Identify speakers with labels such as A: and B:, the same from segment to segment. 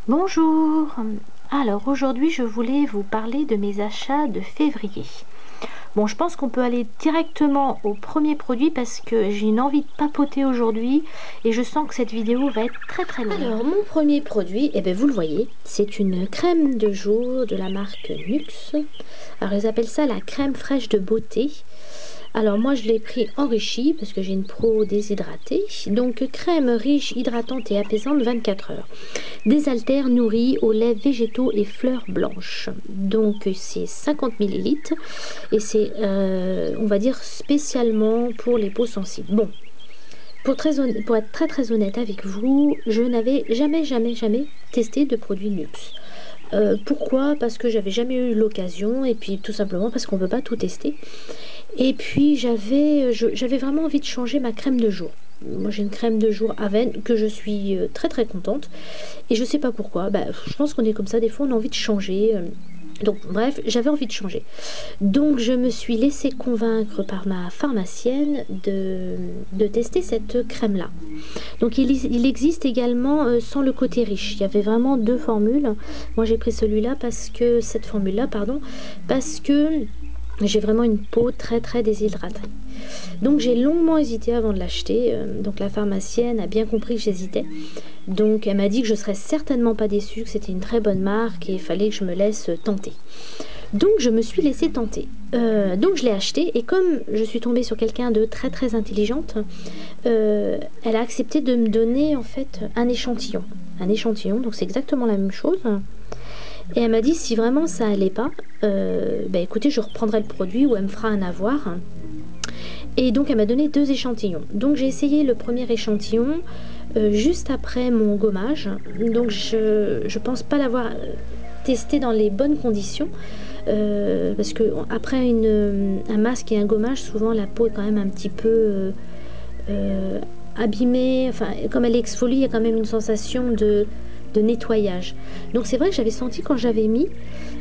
A: Bonjour. Alors aujourd'hui je voulais vous parler de mes achats de février. Bon, je pense qu'on peut aller directement au premier produit parce que j'ai une envie de papoter aujourd'hui et je sens que cette vidéo va être très longue.
B: Alors, mon premier produit, eh bien, vous le voyez, c'est une crème de jour de la marque Nuxe. Alors, ils appellent ça la crème fraîche de beauté. Alors, moi, je l'ai pris enrichie parce que j'ai une peau déshydratée. Donc, crème riche, hydratante et apaisante 24 heures. Désaltère nourrie aux lait végétaux et fleurs blanches. Donc, c'est 50 millilitres et c'est, on va dire, spécialement pour les peaux sensibles. Bon. Pour être très honnête avec vous, je n'avais jamais testé de produit Nuxe. Pourquoi? Parce que j'avais jamais eu l'occasion et puis tout simplement parce qu'on ne peut pas tout tester. Et puis j'avais vraiment envie de changer ma crème de jour. Moi j'ai une crème de jour Aven que je suis très contente et je sais pas pourquoi. Bah, je pense qu'on est comme ça, des fois on a envie de changer. Donc bref, j'avais envie de changer. Donc je me suis laissée convaincre par ma pharmacienne de tester cette crème-là. Donc il existe également sans le côté riche. Il y avait vraiment deux formules. Moi j'ai pris celui-là parce que, cette formule-là, pardon, parce que j'ai vraiment une peau très déshydratée. Donc j'ai longuement hésité avant de l'acheter. Donc la pharmacienne a bien compris que j'hésitais. Donc elle m'a dit que je serais certainement pas déçue, que c'était une très bonne marque et il fallait que je me laisse tenter. Donc je me suis laissée tenter. Donc je l'ai acheté et comme je suis tombée sur quelqu'un de très intelligente, elle a accepté de me donner en fait un échantillon. Un échantillon, donc c'est exactement la même chose. Et elle m'a dit si vraiment ça allait pas, bah écoutez, je reprendrai le produit ou elle me fera un avoir. Et donc elle m'a donné deux échantillons. Donc j'ai essayé le premier échantillon juste après mon gommage. Donc je pense pas l'avoir testé dans les bonnes conditions. Parce que après un masque et un gommage, souvent la peau est quand même un petit peu abîmée. Enfin, comme elle est exfolie, il y a quand même une sensation de nettoyage. Donc c'est vrai que j'avais senti quand j'avais mis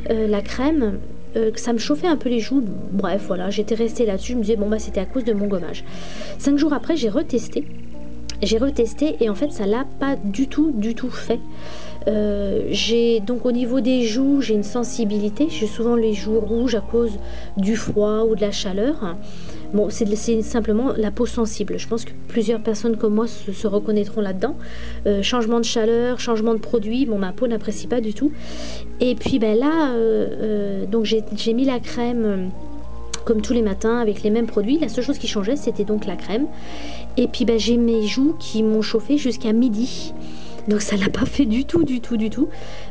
B: la crème que ça me chauffait un peu les joues. Bref, voilà, j'étais restée là-dessus. Je me disais, bon, bah c'était à cause de mon gommage. 5 jours après, j'ai retesté. Et en fait, ça l'a pas du tout fait. J'ai donc au niveau des joues, j'ai une sensibilité. J'ai souvent les joues rouges à cause du froid ou de la chaleur. Bon, c'est simplement la peau sensible. Je pense que plusieurs personnes comme moi se reconnaîtront là-dedans. Changement de chaleur, changement de produit. Bon, ma peau n'apprécie pas du tout. Et puis ben là, donc j'ai mis la crème comme tous les matins avec les mêmes produits. La seule chose qui changeait, c'était donc la crème. Et puis ben, j'ai mes joues qui m'ont chauffé jusqu'à midi. Donc ça l'a pas fait du tout.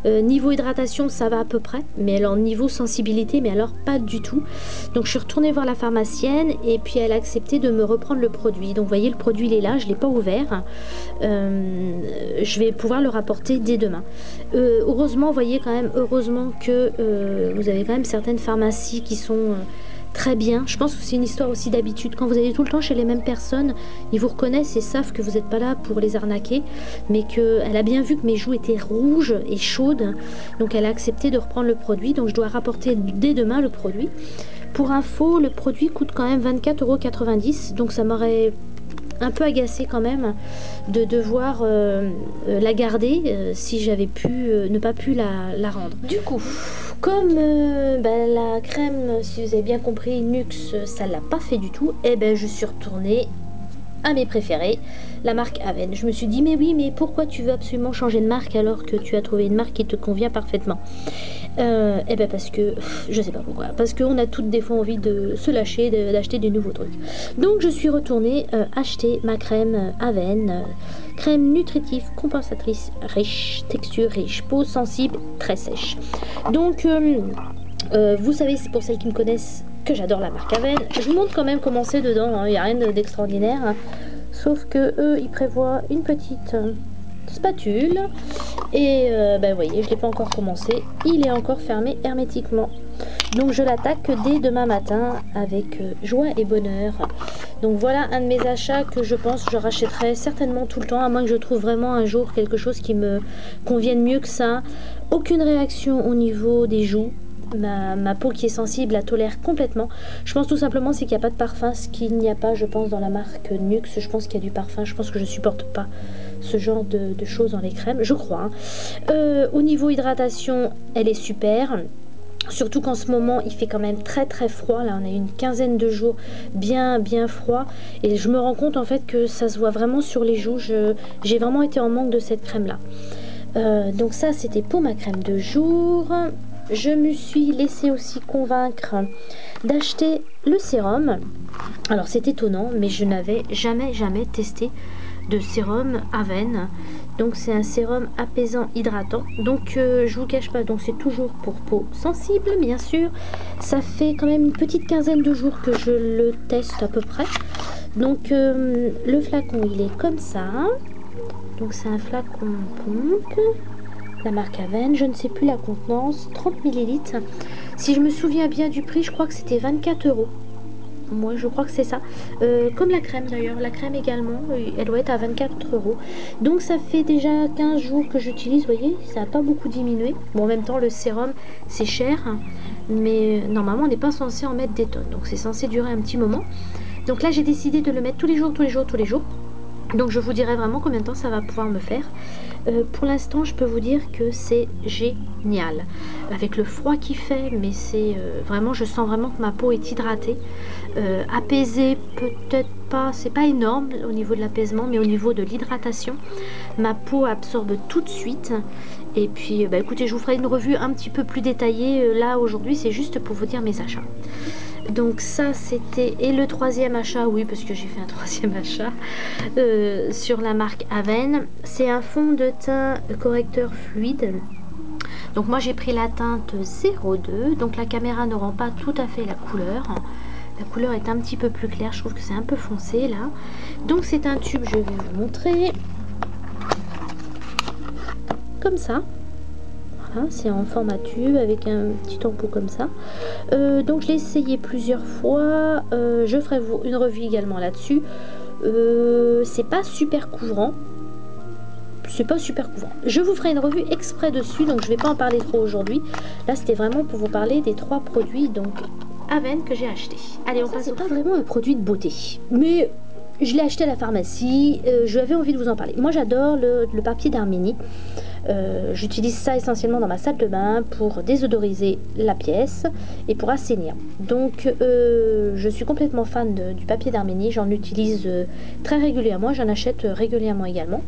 B: Niveau hydratation, ça va à peu près. Mais alors niveau sensibilité, mais alors pas du tout. Donc je suis retournée voir la pharmacienne et puis elle a accepté de me reprendre le produit. Donc vous voyez, le produit il est là, je ne l'ai pas ouvert. Je vais pouvoir le rapporter dès demain. Heureusement, vous voyez quand même, heureusement que vous avez quand même certaines pharmacies qui sont très bien. Je pense que c'est une histoire aussi d'habitude. Quand vous allez tout le temps chez les mêmes personnes, ils vous reconnaissent et savent que vous n'êtes pas là pour les arnaquer, mais qu'elle a bien vu que mes joues étaient rouges et chaudes. Donc elle a accepté de reprendre le produit. Donc je dois rapporter dès demain le produit. Pour info, le produit coûte quand même 24,90 €. Donc ça m'aurait un peu agacée quand même de devoir la garder si j'avais pu ne pas pu la rendre. Du coup, comme la crème, si vous avez bien compris, Nuxe, ça l'a pas fait du tout, et ben je suis retournée à mes préférés, la marque Aven. Je me suis dit, mais oui, mais pourquoi tu veux absolument changer de marque alors que tu as trouvé une marque qui te convient parfaitement? Et ben parce que, je sais pas pourquoi, parce qu'on a toutes des fois envie de se lâcher, d'acheter des nouveaux trucs. Donc je suis retournée acheter ma crème Aven, crème nutritive, compensatrice, riche, texture riche, peau sensible, très sèche. Donc vous savez, c'est pour celles qui me connaissent que j'adore la marque Aven. Je vous montre quand même comment c'est dedans, il n'y a rien d'extraordinaire, hein. Sauf que eux, ils prévoient une petite spatule. Et vous voyez, je ne l'ai pas encore commencé. Il est encore fermé hermétiquement. Donc je l'attaque dès demain matin avec joie et bonheur. Donc voilà un de mes achats que je pense que je rachèterai certainement tout le temps, à moins que je trouve vraiment un jour quelque chose qui me convienne mieux que ça. Aucune réaction au niveau des joues. Ma peau qui est sensible la tolère complètement. Je pense tout simplement c'est qu'il n'y a pas de parfum, ce qu'il n'y a pas je pense dans la marque Nuxe. Je pense qu'il y a du parfum, je pense que je supporte pas ce genre de choses dans les crèmes, je crois. Au niveau hydratation, elle est super. Surtout qu'en ce moment il fait quand même très très froid. Là on a une quinzaine de jours bien froid. Et je me rends compte en fait que ça se voit vraiment sur les joues. J'ai vraiment été en manque de cette crème là. Donc ça c'était pour ma crème de jour. Je me suis laissée aussi convaincre d'acheter le sérum. Alors c'est étonnant, mais je n'avais jamais testé de sérum Aven. Donc c'est un sérum apaisant hydratant. Donc je vous cache pas, donc c'est toujours pour peau sensible bien sûr. Ça fait quand même une petite quinzaine de jours que je le teste à peu près. Donc le flacon il est comme ça. Donc c'est un flacon pompe. La marque Aven, je ne sais plus la contenance, 30 ml. Si je me souviens bien du prix, je crois que c'était 24 €. Moi, je crois que c'est ça. Comme la crème d'ailleurs, la crème également, elle doit être à 24 €. Donc ça fait déjà 15 jours que j'utilise, vous voyez, ça n'a pas beaucoup diminué. Bon, en même temps, le sérum, c'est cher, hein, mais normalement, on n'est pas censé en mettre des tonnes. Donc c'est censé durer un petit moment. Donc là, j'ai décidé de le mettre tous les jours. Donc je vous dirai vraiment combien de temps ça va pouvoir me faire. Pour l'instant je peux vous dire que c'est génial. Avec le froid qu'il fait, mais c'est vraiment, je sens vraiment que ma peau est hydratée. Apaisée peut-être pas, c'est pas énorme au niveau de l'apaisement, mais au niveau de l'hydratation, ma peau absorbe tout de suite. Et puis bah, écoutez, je vous ferai une revue un petit peu plus détaillée. Là aujourd'hui c'est juste pour vous dire mes achats. Donc ça c'était, et le troisième achat, oui parce que j'ai fait un troisième achat sur la marque Aven, c'est un fond de teint correcteur fluide. Donc moi j'ai pris la teinte 02, donc la caméra ne rend pas tout à fait la couleur. La couleur est un petit peu plus claire, je trouve que c'est un peu foncé là. Donc c'est un tube, je vais vous montrer. Comme ça. Voilà, c'est en format tube avec un petit embout comme ça. Donc je l'ai essayé plusieurs fois. Je ferai une revue également là-dessus. C'est pas super couvrant. Je vous ferai une revue exprès dessus, donc je vais pas en parler trop aujourd'hui. Là c'était vraiment pour vous parler des 3 produits donc Aven que j'ai acheté. Allez, on passe. C'est pas vraiment un produit de beauté, mais je l'ai acheté à la pharmacie. J'avais envie de vous en parler. Moi j'adore le papier d'Arménie. J'utilise ça essentiellement dans ma salle de bain pour désodoriser la pièce et pour assainir. Donc je suis complètement fan du papier d'Arménie, j'en utilise très régulièrement, j'en achète régulièrement également.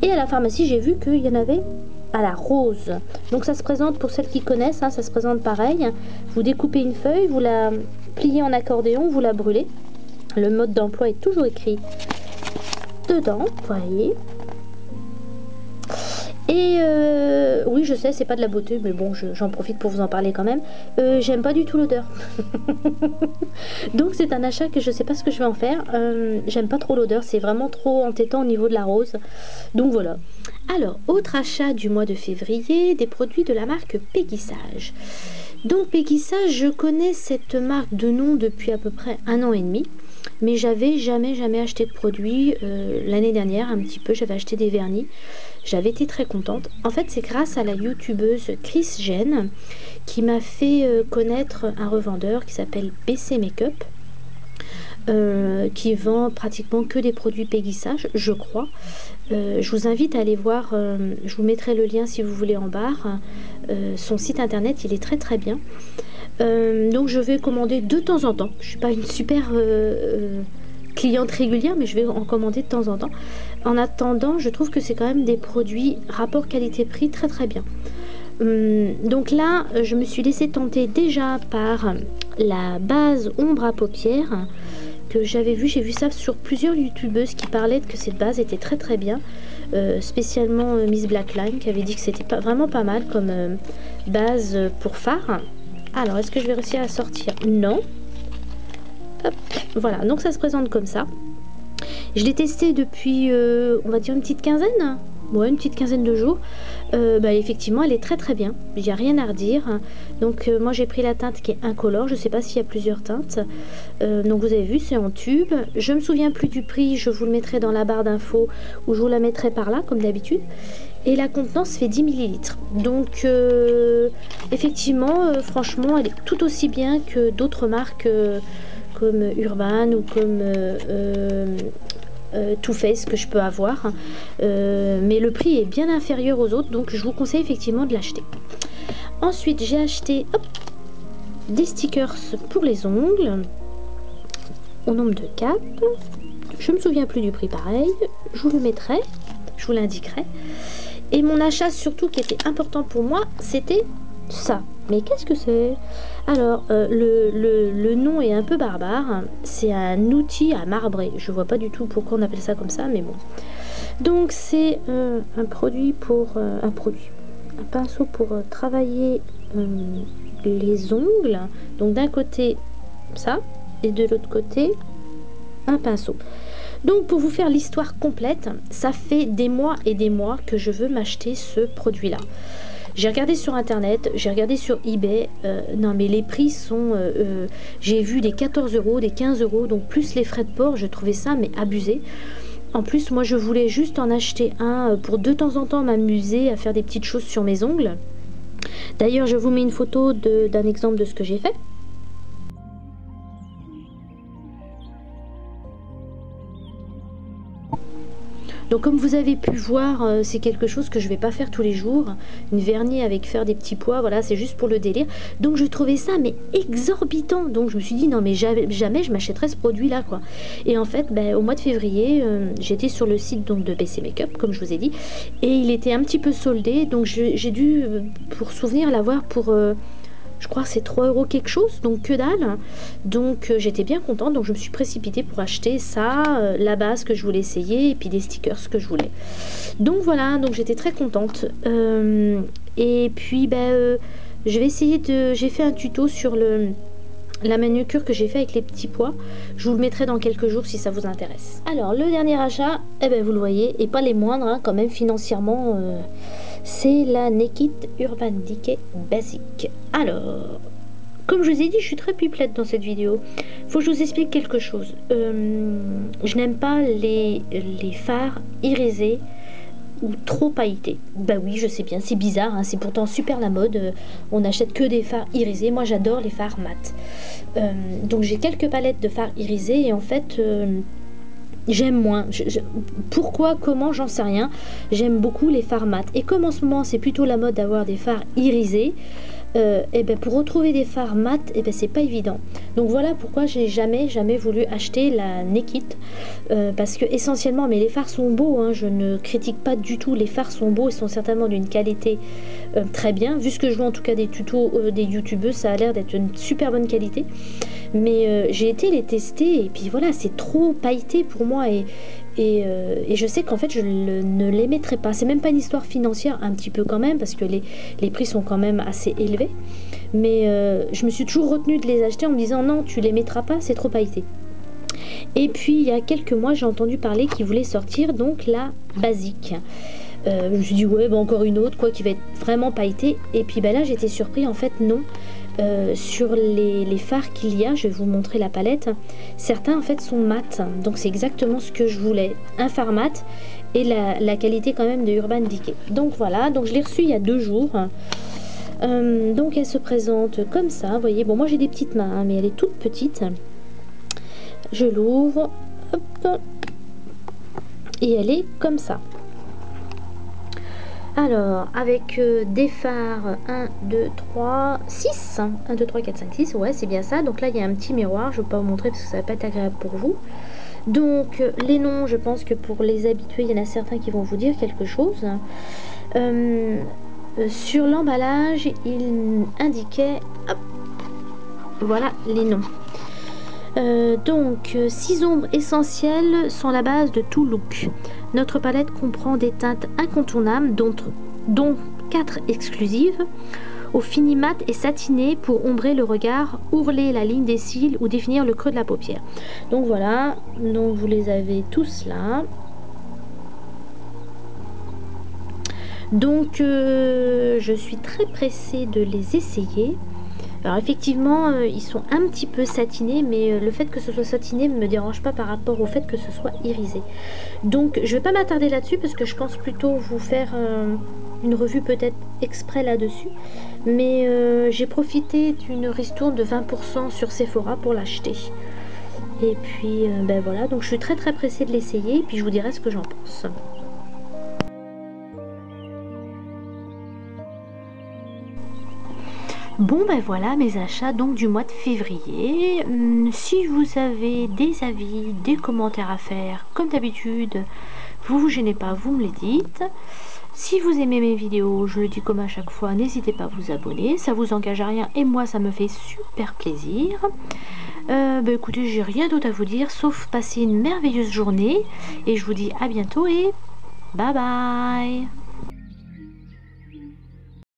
B: Et à la pharmacie j'ai vu qu'il y en avait à la rose. Donc ça se présente, pour celles qui connaissent, hein, ça se présente pareil. Vous découpez une feuille, vous la pliez en accordéon, vous la brûlez. Le mode d'emploi est toujours écrit dedans, vous voyez. Et oui je sais c'est pas de la beauté, mais bon j'en profite pour vous en parler quand même. J'aime pas du tout l'odeur. Donc c'est un achat que je sais pas ce que je vais en faire. J'aime pas trop l'odeur, c'est vraiment trop entêtant au niveau de la rose. Donc voilà. Alors autre achat du mois de février, des produits de la marque Peggy Sage. Donc Peggy Sage, je connais cette marque de nom depuis à peu près 1 an et demi. Mais j'avais jamais acheté de produits. L'année dernière un petit peu, j'avais acheté des vernis. J'avais été très contente. En fait, c'est grâce à la youtubeuse Chris Jen qui m'a fait connaître un revendeur qui s'appelle BC Makeup, qui vend pratiquement que des produits Peggy Sage, je crois. Je vous invite à aller voir, je vous mettrai le lien si vous voulez en barre. Son site internet, il est très bien. Donc je vais commander de temps en temps. Je suis pas une super cliente régulière, mais je vais en commander de temps en temps. En attendant, je trouve que c'est quand même des produits rapport qualité-prix très bien. Donc là, je me suis laissée tenter déjà par la base ombre à paupières que j'avais vu. J'ai vu ça sur plusieurs youtubeuses qui parlaient que cette base était très bien. Spécialement Miss Blackline qui avait dit que c'était vraiment pas mal comme base pour fard. Alors, est-ce que je vais réussir à sortir? Non. Hop, voilà, donc ça se présente comme ça. Je l'ai testé depuis, on va dire une petite quinzaine. Ouais, une petite quinzaine de jours. Effectivement, elle est très bien. Il n'y a rien à redire. Donc, moi, j'ai pris la teinte qui est incolore. Je ne sais pas s'il y a plusieurs teintes. Donc, vous avez vu, c'est en tube. Je ne me souviens plus du prix. Je vous le mettrai dans la barre d'infos ou je vous la mettrai par là, comme d'habitude. et la contenance fait 10 millilitres. Donc effectivement, franchement, elle est tout aussi bien que d'autres marques comme Urban ou comme Too Faced que je peux avoir. Mais le prix est bien inférieur aux autres, donc je vous conseille effectivement de l'acheter. Ensuite, j'ai acheté des stickers pour les ongles au nombre de 4. Je me souviens plus du prix pareil. Je vous le mettrai, je vous l'indiquerai. Et mon achat surtout qui était important pour moi, c'était ça. Mais qu'est-ce que c'est? Alors, le nom est un peu barbare. C'est un outil à marbrer. Je vois pas du tout pourquoi on appelle ça comme ça, mais bon. Donc, c'est un produit pour... un pinceau pour travailler les ongles. Donc, d'un côté, ça. Et de l'autre côté, un pinceau. Donc pour vous faire l'histoire complète, ça fait des mois et des mois que je veux m'acheter ce produit là. J'ai regardé sur internet, j'ai regardé sur eBay, non mais les prix sont, j'ai vu des 14 €, des 15 €, donc plus les frais de port, je trouvais ça mais abusé. En plus moi je voulais juste en acheter un pour de temps en temps m'amuser à faire des petites choses sur mes ongles. D'ailleurs je vous mets une photo d'un exemple de ce que j'ai fait. Donc comme vous avez pu voir, c'est quelque chose que je vais pas faire tous les jours. Une vernis avec faire des petits pois, voilà, c'est juste pour le délire. Donc je trouvais ça mais exorbitant. Donc je me suis dit non mais jamais je m'achèterais ce produit là quoi. Et en fait au mois de février, j'étais sur le site donc de PC Makeup comme je vous ai dit. Et il était un petit peu soldé. Donc j'ai dû pour souvenir l'avoir pour... je crois que c'est 3 € quelque chose, donc que dalle. Donc j'étais bien contente, donc je me suis précipitée pour acheter ça, la base que je voulais essayer, et puis des stickers que je voulais. Donc voilà, donc j'étais très contente. Et puis je vais essayer de... J'ai fait un tuto sur la manucure que j'ai fait avec les petits pois. Je vous le mettrai dans quelques jours si ça vous intéresse. Alors le dernier achat, vous le voyez, et pas les moindres hein, quand même financièrement... c'est la Naked Urban Decay Basic. Alors, comme je vous ai dit, je suis très pipelette dans cette vidéo. Faut que je vous explique quelque chose. Je n'aime pas les fards irisés ou trop pailletés. Bah oui, je sais bien, c'est bizarre, hein, c'est pourtant super la mode. On n'achète que des fards irisés. Moi, j'adore les fards mat. Donc, j'ai quelques palettes de fards irisés et en fait... j'aime moins. Pourquoi, comment, j'en sais rien. J'aime beaucoup les fards mat. Et comme en ce moment, c'est plutôt la mode d'avoir des fards irisés, pour retrouver des fards mat, c'est pas évident. Donc voilà pourquoi j'ai jamais voulu acheter la Naked. Parce que essentiellement, mais les fards sont beaux, hein, je ne critique pas du tout. Les fards sont beaux et sont certainement d'une qualité très bien. Vu ce que je vois en tout cas des tutos des youtubeuses, ça a l'air d'être une super bonne qualité. Mais j'ai été les tester et puis voilà, c'est trop pailleté pour moi et je sais qu'en fait je ne les mettrai pas. C'est même pas une histoire financière, un petit peu quand même, parce que les prix sont quand même assez élevés. Mais je me suis toujours retenue de les acheter en me disant non, tu les mettras pas, c'est trop pailleté. Et puis il y a quelques mois, j'ai entendu parler qu'ils voulaient sortir donc la basique. Je me suis dit ouais, encore une autre quoi qui va être vraiment pailletée. Et puis là j'étais surpris, en fait non. Sur les fards qu'il y a, je vais vous montrer la palette, certains en fait sont mat, donc c'est exactement ce que je voulais, un fard mat et la qualité quand même de Urban Decay. Donc voilà, donc je l'ai reçu il y a 2 jours. Donc elle se présente comme ça, vous voyez, bon moi j'ai des petites mains hein, mais elle est toute petite. Je l'ouvre, hop, et elle est comme ça. Alors, avec des fards 1, 2, 3, 6. 1, 2, 3, 4, 5, 6. Ouais, c'est bien ça. Donc là, il y a un petit miroir. Je ne vais pas vous montrer parce que ça va pas être agréable pour vous. Donc, les noms, je pense que pour les habitués, il y en a certains qui vont vous dire quelque chose. Sur l'emballage, il indiquait... Hop, voilà les noms. Donc, 6 ombres essentielles sont la base de tout look. Notre palette comprend des teintes incontournables, dont 4 exclusives, au fini mat et satiné pour ombrer le regard, ourler la ligne des cils ou définir le creux de la paupière. Donc voilà, donc vous les avez tous là. Donc je suis très pressée de les essayer. Alors effectivement, ils sont un petit peu satinés, mais le fait que ce soit satiné ne me dérange pas par rapport au fait que ce soit irisé. Donc je vais pas m'attarder là-dessus parce que je pense plutôt vous faire une revue peut-être exprès là-dessus. Mais j'ai profité d'une ristourne de 20% sur Sephora pour l'acheter. Et puis ben voilà, donc je suis très pressée de l'essayer et puis je vous dirai ce que j'en pense. Bon ben voilà mes achats donc du mois de février. Si vous avez des avis, des commentaires à faire, comme d'habitude, vous gênez pas, vous me les dites. Si vous aimez mes vidéos, je le dis comme à chaque fois, n'hésitez pas à vous abonner, ça vous engage à rien et moi ça me fait super plaisir. Ben écoutez, j'ai rien d'autre à vous dire sauf passer une merveilleuse journée et je vous dis à bientôt et bye bye.